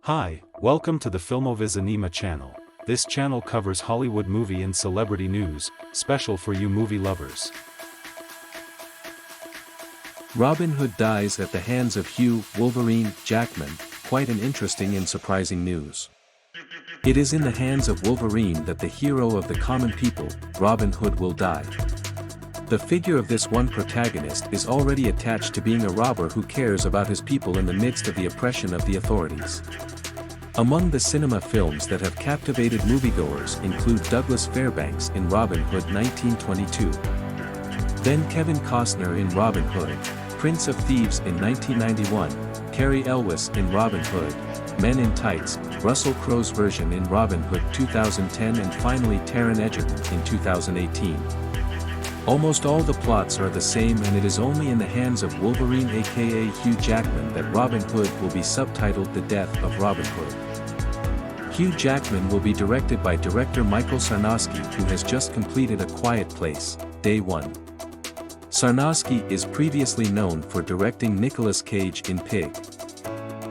Hi, welcome to the Filmovis Anima channel. This channel covers Hollywood movie and celebrity news, special for you movie lovers. Robin Hood dies at the hands of Hugh "Wolverine" Jackman, quite an interesting and surprising news. It is in the hands of Wolverine that the hero of the common people, Robin Hood, will die. The figure of this one protagonist is already attached to being a robber who cares about his people in the midst of the oppression of the authorities. Among the cinema films that have captivated moviegoers include Douglas Fairbanks in Robin Hood 1922. Then Kevin Costner in Robin Hood, Prince of Thieves in 1991, Cary Elwes in Robin Hood, Men in Tights, Russell Crowe's version in Robin Hood 2010, and finally Taron Egerton in 2018. Almost all the plots are the same, and it is only in the hands of Wolverine aka Hugh Jackman that Robin Hood will be subtitled The Death of Robin Hood. Hugh Jackman will be directed by director Michael Sarnowski, who has just completed A Quiet Place, Day 1. Sarnowski is previously known for directing Nicolas Cage in Pig.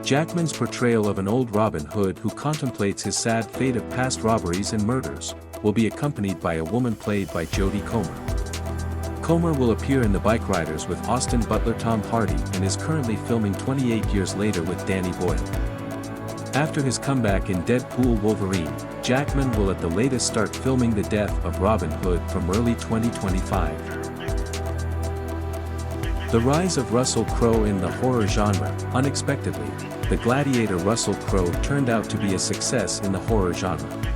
Jackman's portrayal of an old Robin Hood who contemplates his sad fate of past robberies and murders will be accompanied by a woman played by Jodie Comer. Comer will appear in The Bike Riders with Austin Butler Tom Hardy and is currently filming 28 Years Later with Danny Boyle. After his comeback in Deadpool Wolverine, Jackman will at the latest start filming The Death of Robin Hood from early 2025. The rise of Russell Crowe in the horror genre. Unexpectedly, the Gladiator Russell Crowe turned out to be a success in the horror genre.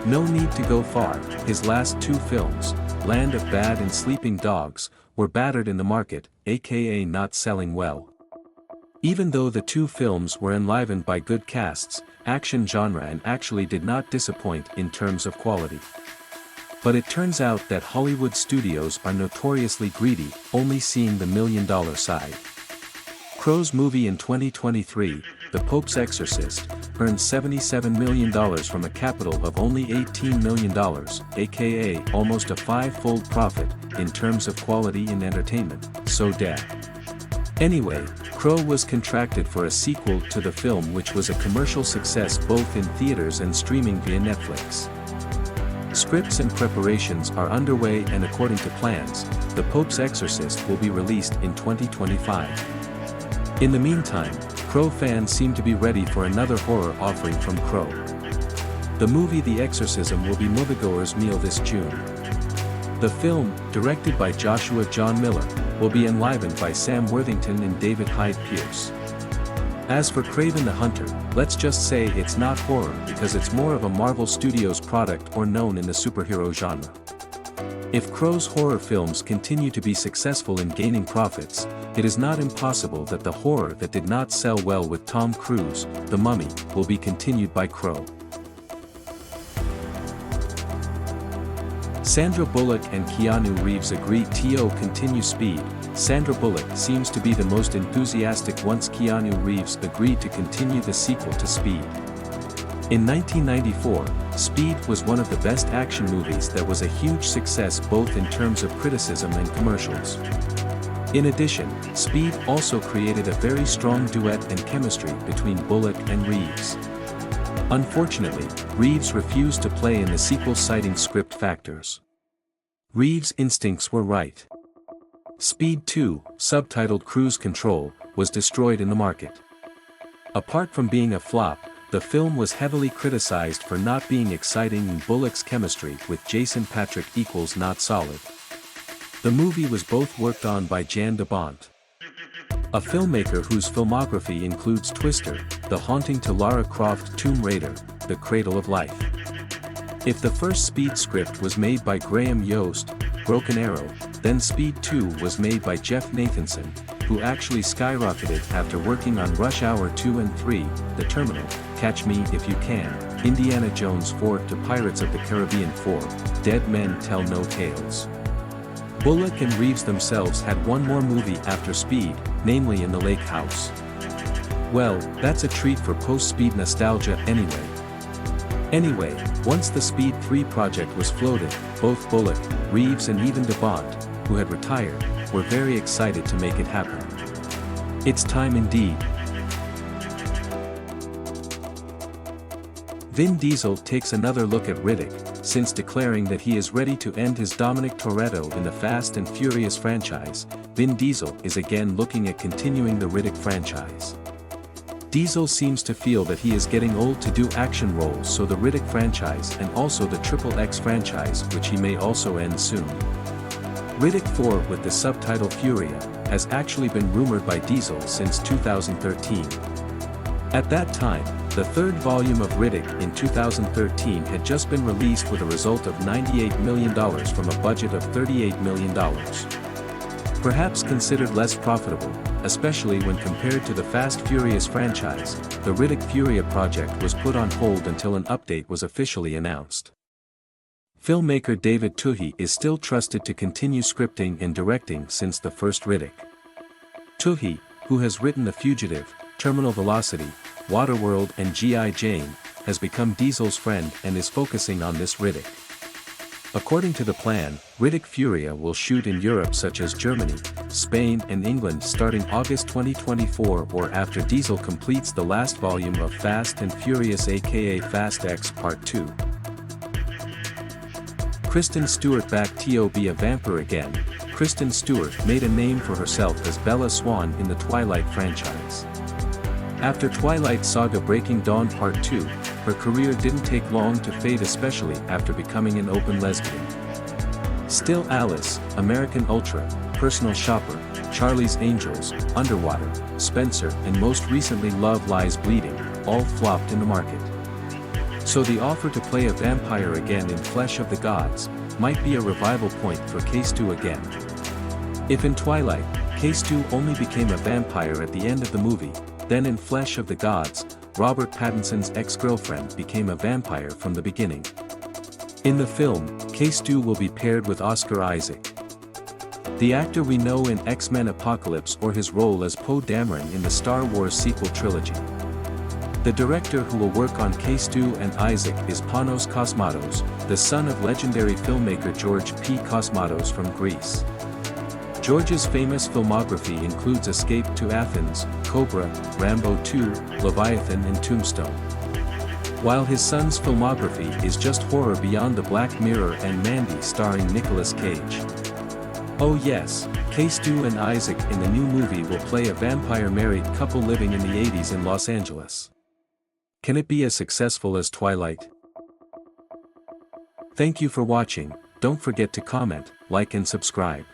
No need to go far, his last two films, Land of Bad and Sleeping Dogs, were battered in the market, aka not selling well. Even though the two films were enlivened by good casts, action genre, and actually did not disappoint in terms of quality. But it turns out that Hollywood studios are notoriously greedy, only seeing the million-dollar side. Crowe's movie in 2023, The Pope's Exorcist, earned $77 million from a capital of only $18 million, aka almost a five-fold profit, in terms of quality in entertainment, so dead. Anyway, Crowe was contracted for a sequel to the film, which was a commercial success both in theaters and streaming via Netflix. Scripts and preparations are underway, and according to plans, The Pope's Exorcist will be released in 2025. In the meantime, Crowe fans seem to be ready for another horror offering from Crowe. The movie The Exorcism will be moviegoers' meal this June. The film, directed by Joshua John Miller, will be enlivened by Sam Worthington and David Hyde Pierce. As for Kraven the Hunter, let's just say it's not horror because it's more of a Marvel Studios product or known in the superhero genre. If Crowe's horror films continue to be successful in gaining profits, it is not impossible that the horror that did not sell well with Tom Cruise, The Mummy, will be continued by Crowe. Sandra Bullock and Keanu Reeves agree to continue Speed. Sandra Bullock seems to be the most enthusiastic once Keanu Reeves agreed to continue the sequel to Speed. In 1994, Speed was one of the best action movies that was a huge success both in terms of criticism and commercials. In addition, Speed also created a very strong duet and chemistry between Bullock and Reeves. Unfortunately, Reeves refused to play in the sequel, citing script factors. Reeves' instincts were right. Speed 2, subtitled Cruise Control, was destroyed in the market. Apart from being a flop, the film was heavily criticized for not being exciting, and Bullock's chemistry with Jason Patric equals not solid. The movie was both worked on by Jan de Bont, a filmmaker whose filmography includes Twister, The Haunting to Lara Croft, Tomb Raider, The Cradle of Life. If the first Speed script was made by Graham Yost, Broken Arrow, then Speed 2 was made by Jeff Nathanson, who actually skyrocketed after working on Rush Hour 2 and 3, The Terminal, Catch Me If You Can, Indiana Jones 4 to Pirates of the Caribbean 4, Dead Men Tell No Tales. Bullock and Reeves themselves had one more movie after Speed, namely In the Lake House. Well, that's a treat for post-Speed nostalgia Anyway, once the Speed 3 project was floated, both Bullock, Reeves and even de Bont, who had retired, were very excited to make it happen. It's time indeed. Vin Diesel takes another look at Riddick, since declaring that he is ready to end his Dominic Toretto in the Fast and Furious franchise. Vin Diesel is again looking at continuing the Riddick franchise. Diesel seems to feel that he is getting old to do action roles, so the Riddick franchise and also the XXX franchise, which he may also end soon. Riddick 4 with the subtitle Furia, has actually been rumored by Diesel since 2013. At that time, the third volume of Riddick in 2013 had just been released with a result of $98 million from a budget of $38 million. Perhaps considered less profitable, especially when compared to the Fast Furious franchise, the Riddick Furia project was put on hold until an update was officially announced. Filmmaker David Twohy is still trusted to continue scripting and directing since the first Riddick. Twohy, who has written The Fugitive, Terminal Velocity, Waterworld and G.I. Jane, has become Diesel's friend and is focusing on this Riddick. According to the plan, Riddick Furia will shoot in Europe such as Germany, Spain and England starting August 2024 or after Diesel completes the last volume of Fast and Furious aka Fast X Part 2. Kristen Stewart back to be a vampire again. Kristen Stewart made a name for herself as Bella Swan in the Twilight franchise. After Twilight Saga Breaking Dawn Part 2, her career didn't take long to fade, especially after becoming an open lesbian. Still Alice, American Ultra, Personal Shopper, Charlie's Angels, Underwater, Spencer and most recently Love Lies Bleeding, all flopped in the market. So the offer to play a vampire again in Flesh of the Gods, might be a revival point for Keanu again. If in Twilight, Keanu only became a vampire at the end of the movie, then in Flesh of the Gods, Robert Pattinson's ex-girlfriend became a vampire from the beginning. In the film, Keanu will be paired with Oscar Isaac, the actor we know in X-Men Apocalypse or his role as Poe Dameron in the Star Wars sequel trilogy. The director who will work on Keanu and Isaac is Panos Cosmatos, the son of legendary filmmaker George P. Cosmatos from Greece. George's famous filmography includes Escape to Athens, Cobra, Rambo 2, Leviathan and Tombstone. While his son's filmography is just horror beyond the Black Mirror and Mandy starring Nicolas Cage. Oh yes, Keanu and Isaac in the new movie will play a vampire married couple living in the 80s in Los Angeles. Can it be as successful as Twilight? Thank you for watching, don't forget to comment, like and subscribe.